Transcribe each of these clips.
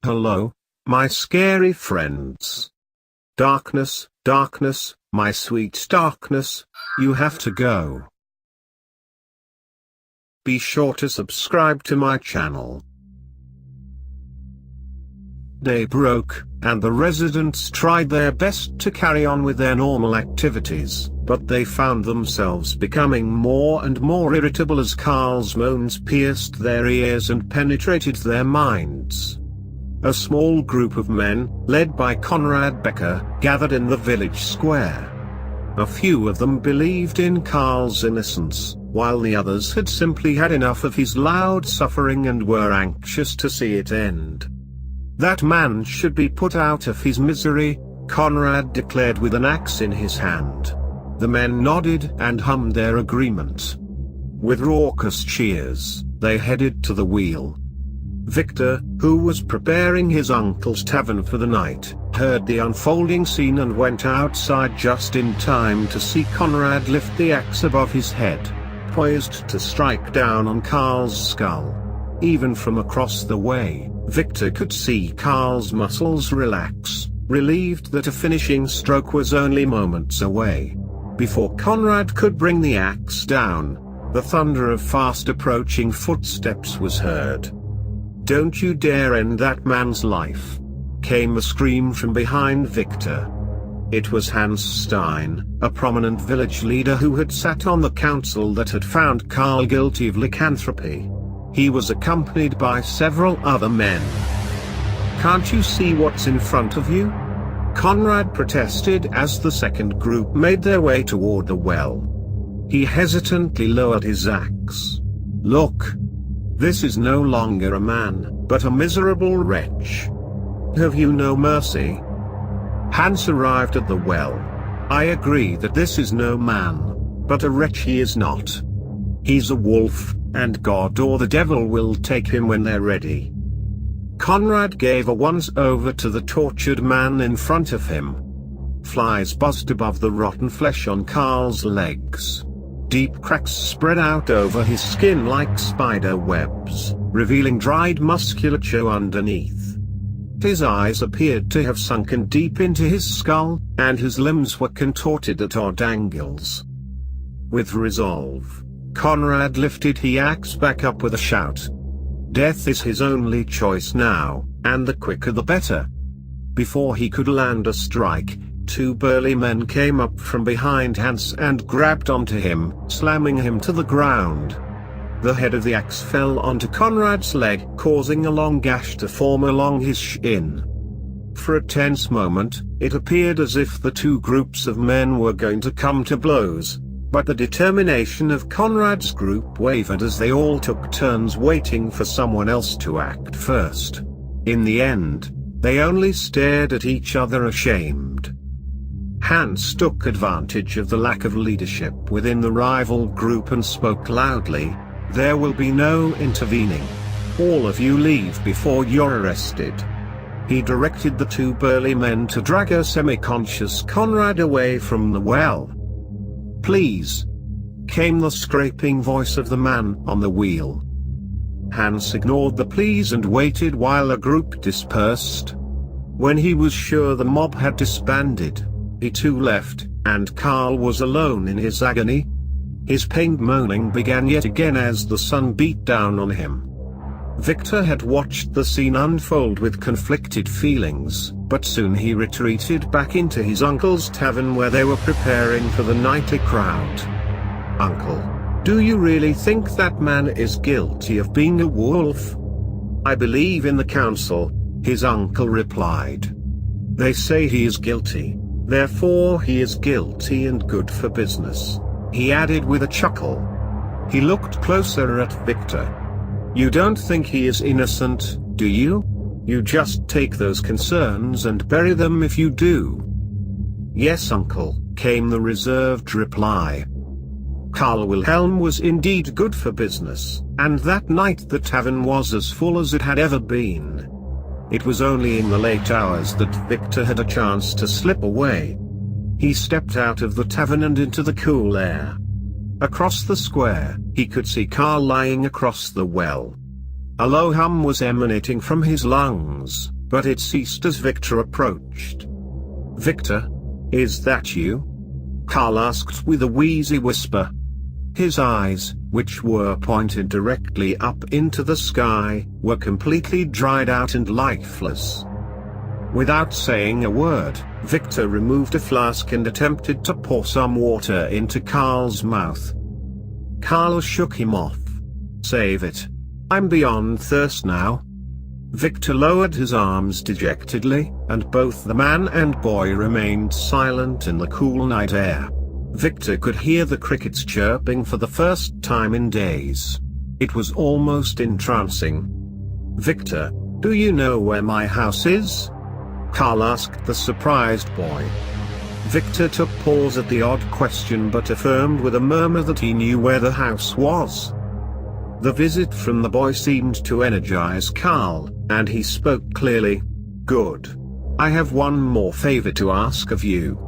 Hello, my scary friends. Darkness, darkness, my sweet darkness, you have to go. Be sure to subscribe to my channel. Day broke, and the residents tried their best to carry on with their normal activities, but they found themselves becoming more and more irritable as Carl's moans pierced their ears and penetrated their minds. A small group of men, led by Conrad Becker, gathered in the village square. A few of them believed in Carl's innocence, while the others had simply had enough of his loud suffering and were anxious to see it end. That man should be put out of his misery, Conrad declared with an axe in his hand. The men nodded and hummed their agreement. With raucous cheers, they headed to the wheel. Victor, who was preparing his uncle's tavern for the night, heard the unfolding scene and went outside just in time to see Conrad lift the axe above his head, poised to strike down on Carl's skull. Even from across the way, Victor could see Carl's muscles relax, relieved that a finishing stroke was only moments away. Before Conrad could bring the axe down, the thunder of fast approaching footsteps was heard. "Don't you dare end that man's life!" came a scream from behind Victor. It was Hans Stein, a prominent village leader who had sat on the council that had found Carl guilty of lycanthropy. He was accompanied by several other men. "Can't you see what's in front of you?" Conrad protested as the second group made their way toward the well. He hesitantly lowered his axe. "Look! This is no longer a man, but a miserable wretch. Have you no mercy?" Hans arrived at the well. "I agree that this is no man, but a wretch he is not. He's a wolf, and God or the devil will take him when they're ready." Conrad gave a once-over to the tortured man in front of him. Flies buzzed above the rotten flesh on Carl's legs. Deep cracks spread out over his skin like spider webs, revealing dried musculature underneath. His eyes appeared to have sunken deep into his skull, and his limbs were contorted at odd angles. With resolve, Conrad lifted his axe back up with a shout. Death is his only choice now, and the quicker the better. Before he could land a strike, two burly men came up from behind Hans and grabbed onto him, slamming him to the ground. The head of the axe fell onto Conrad's leg, causing a long gash to form along his shin. For a tense moment, it appeared as if the two groups of men were going to come to blows, but the determination of Conrad's group wavered as they all took turns waiting for someone else to act first. In the end, they only stared at each other ashamed. Hans took advantage of the lack of leadership within the rival group and spoke loudly, "There will be no intervening. All of you leave before you're arrested." He directed the two burly men to drag a semi-conscious Conrad away from the well. "Please," came the scraping voice of the man on the wheel. Hans ignored the pleas and waited while a group dispersed. When he was sure the mob had disbanded, he too left, and Carl was alone in his agony. His pained moaning began yet again as the sun beat down on him. Victor had watched the scene unfold with conflicted feelings, but soon he retreated back into his uncle's tavern where they were preparing for the nightly crowd. "Uncle, do you really think that man is guilty of being a wolf?" "I believe in the council," his uncle replied. "They say he is guilty, therefore he is guilty and good for business," he added with a chuckle. He looked closer at Victor. "You don't think he is innocent, do you? You just take those concerns and bury them if you do." "Yes, uncle," came the reserved reply. Carl Wilhelm was indeed good for business, and that night the tavern was as full as it had ever been. It was only in the late hours that Victor had a chance to slip away. He stepped out of the tavern and into the cool air. Across the square, he could see Carl lying across the well. A low hum was emanating from his lungs, but it ceased as Victor approached. "Victor? Is that you?" Carl asked with a wheezy whisper. His eyes, which were pointed directly up into the sky, were completely dried out and lifeless. Without saying a word, Victor removed a flask and attempted to pour some water into Carl's mouth. Carl shook him off. "Save it. I'm beyond thirst now." Victor lowered his arms dejectedly, and both the man and boy remained silent in the cool night air. Victor could hear the crickets chirping for the first time in days. It was almost entrancing. "Victor, do you know where my house is?" Carl asked the surprised boy. Victor took pause at the odd question but affirmed with a murmur that he knew where the house was. The visit from the boy seemed to energize Carl, and he spoke clearly. "Good. I have one more favor to ask of you.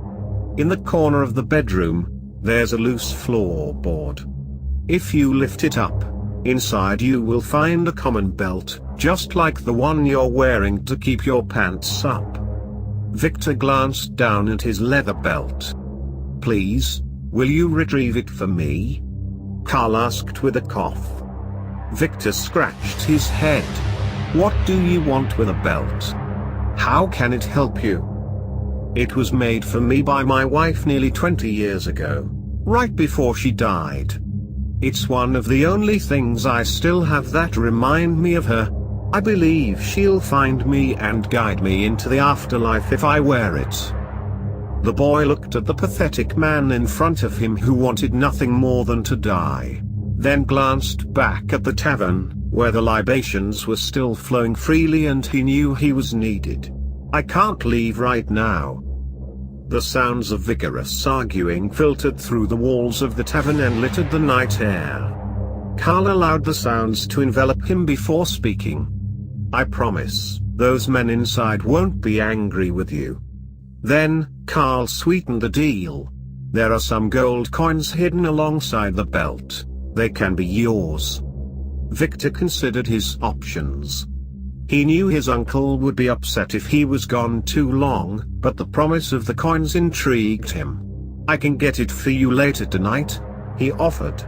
In the corner of the bedroom, there's a loose floorboard. If you lift it up, inside you will find a common belt, just like the one you're wearing to keep your pants up." Victor glanced down at his leather belt. "Please, will you retrieve it for me?" Carl asked with a cough. Victor scratched his head. "What do you want with a belt? How can it help you?" "It was made for me by my wife nearly 20 years ago, right before she died. It's one of the only things I still have that remind me of her. I believe she'll find me and guide me into the afterlife if I wear it." The boy looked at the pathetic man in front of him who wanted nothing more than to die, then glanced back at the tavern, where the libations were still flowing freely and he knew he was needed. "I can't leave right now." The sounds of vigorous arguing filtered through the walls of the tavern and littered the night air. Carl allowed the sounds to envelop him before speaking. "I promise, those men inside won't be angry with you." Then, Carl sweetened the deal. "There are some gold coins hidden alongside the belt. They can be yours." Victor considered his options. He knew his uncle would be upset if he was gone too long, but the promise of the coins intrigued him. "I can get it for you later tonight," he offered.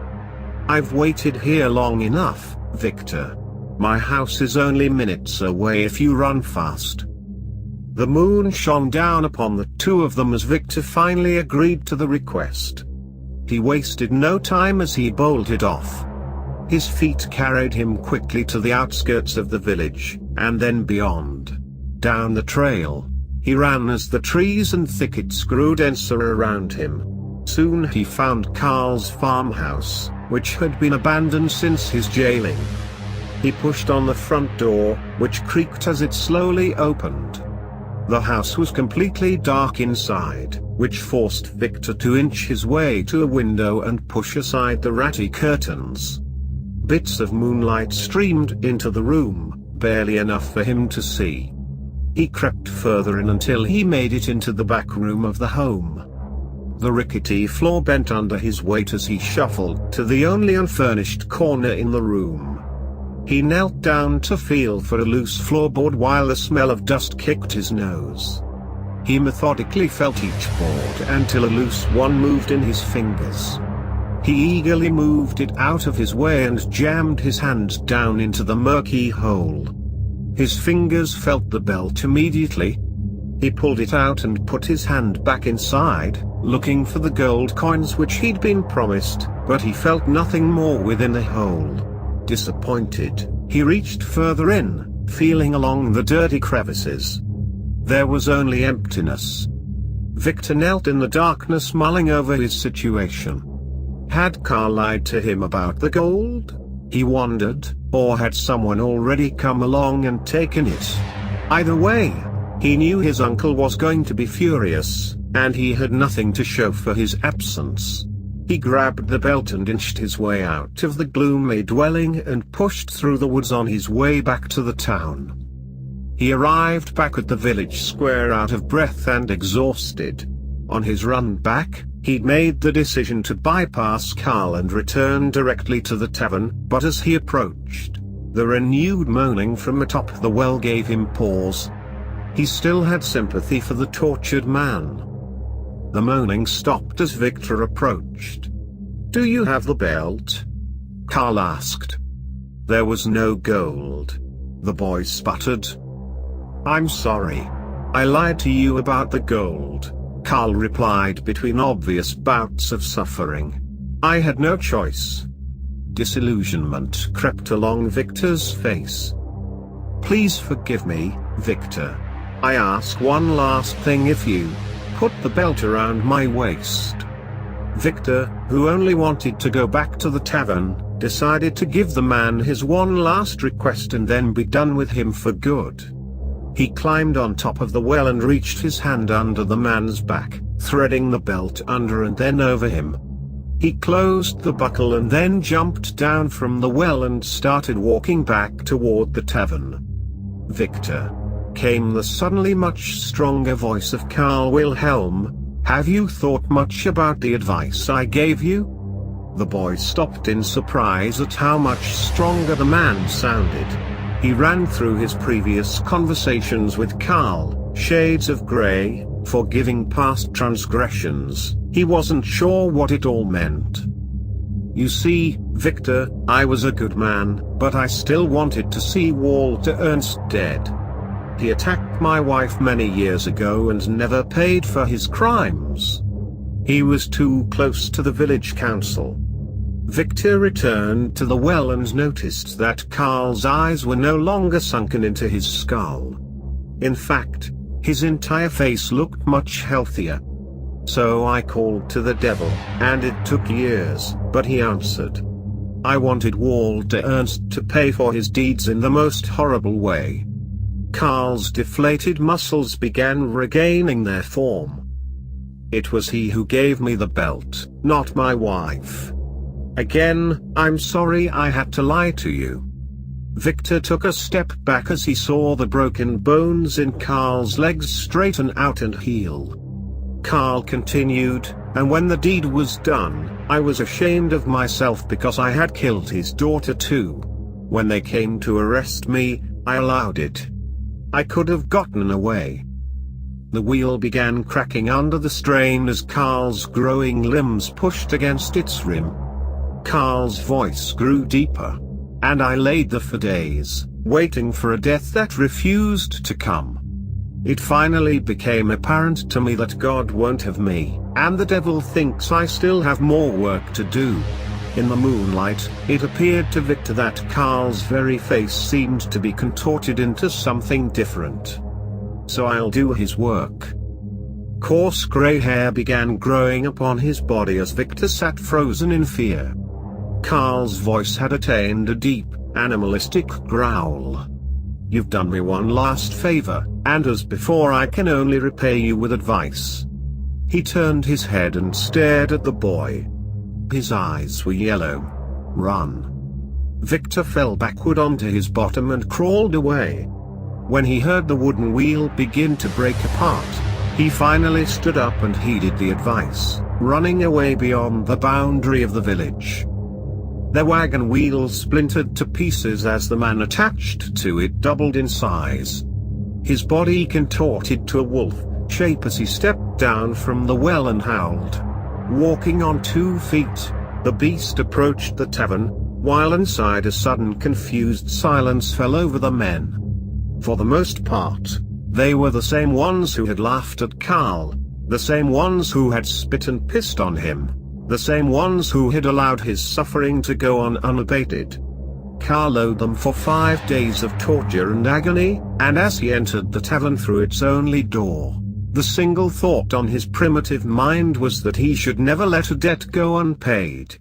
"I've waited here long enough, Victor. My house is only minutes away if you run fast." The moon shone down upon the two of them as Victor finally agreed to the request. He wasted no time as he bolted off. His feet carried him quickly to the outskirts of the village, and then beyond. Down the trail, he ran as the trees and thickets grew denser around him. Soon he found Carl's farmhouse, which had been abandoned since his jailing. He pushed on the front door, which creaked as it slowly opened. The house was completely dark inside, which forced Victor to inch his way to a window and push aside the ratty curtains. Bits of moonlight streamed into the room, barely enough for him to see. He crept further in until he made it into the back room of the home. The rickety floor bent under his weight as he shuffled to the only unfurnished corner in the room. He knelt down to feel for a loose floorboard while the smell of dust kicked his nose. He methodically felt each board until a loose one moved in his fingers. He eagerly moved it out of his way and jammed his hand down into the murky hole. His fingers felt the belt immediately. He pulled it out and put his hand back inside, looking for the gold coins which he'd been promised, but he felt nothing more within the hole. Disappointed, he reached further in, feeling along the dirty crevices. There was only emptiness. Victor knelt in the darkness, mulling over his situation. Had Carl lied to him about the gold? He wondered, or had someone already come along and taken it? Either way, he knew his uncle was going to be furious, and he had nothing to show for his absence. He grabbed the belt and inched his way out of the gloomy dwelling and pushed through the woods on his way back to the town. He arrived back at the village square out of breath and exhausted. On his run back, he'd made the decision to bypass Carl and return directly to the tavern, but as he approached, The renewed moaning from atop the well gave him pause. He still had sympathy for the tortured man. The moaning stopped as Victor approached. "Do you have the belt?" Carl asked. There was no gold. The boy sputtered. "I'm sorry. I lied to you about the gold," Carl replied between obvious bouts of suffering. "I had no choice." Disillusionment crept along Victor's face. "Please forgive me, Victor. I ask one last thing: if you put the belt around my waist." Victor, who only wanted to go back to the tavern, decided to give the man his one last request and then be done with him for good. He climbed on top of the well and reached his hand under the man's back, threading the belt under and then over him. He closed the buckle and then jumped down from the well and started walking back toward the tavern. "Victor," came the suddenly much stronger voice of Carl Wilhelm, "have you thought much about the advice I gave you?" The boy stopped in surprise at how much stronger the man sounded. He ran through his previous conversations with Carl, shades of grey, forgiving past transgressions. He wasn't sure what it all meant. "You see, Victor, I was a good man, but I still wanted to see Walter Ernst dead. He attacked my wife many years ago and never paid for his crimes. He was too close to the village council." Victor returned to the well and noticed that Carl's eyes were no longer sunken into his skull. In fact, his entire face looked much healthier. "So I called to the devil, and it took years, but he answered. I wanted Walter Ernst to pay for his deeds in the most horrible way." Carl's deflated muscles began regaining their form. "It was he who gave me the belt, not my wife. Again, I'm sorry I had to lie to you." Victor took a step back as he saw the broken bones in Carl's legs straighten out and heal. Carl continued, "And when the deed was done, I was ashamed of myself because I had killed his daughter too. When they came to arrest me, I allowed it. I could have gotten away." The wheel began cracking under the strain as Carl's growing limbs pushed against its rim. Carl's voice grew deeper. "And I laid there for days, waiting for a death that refused to come. It finally became apparent to me that God won't have me, and the devil thinks I still have more work to do." In the moonlight, it appeared to Victor that Carl's very face seemed to be contorted into something different. "So I'll do his work." Coarse gray hair began growing upon his body as Victor sat frozen in fear. Carl's voice had attained a deep, animalistic growl. "You've done me one last favor, and as before I can only repay you with advice." He turned his head and stared at the boy. His eyes were yellow. "Run." Victor fell backward onto his bottom and crawled away. When he heard the wooden wheel begin to break apart, he finally stood up and heeded the advice, running away beyond the boundary of the village. The wagon wheel splintered to pieces as the man attached to it doubled in size. His body contorted to a wolf shape as he stepped down from the well and howled. Walking on 2 feet, the beast approached the tavern, while inside a sudden confused silence fell over the men. For the most part, they were the same ones who had laughed at Carl, the same ones who had spit and pissed on him, the same ones who had allowed his suffering to go on unabated. Carl owed them for 5 days of torture and agony, and as he entered the tavern through its only door, the single thought on his primitive mind was that he should never let a debt go unpaid.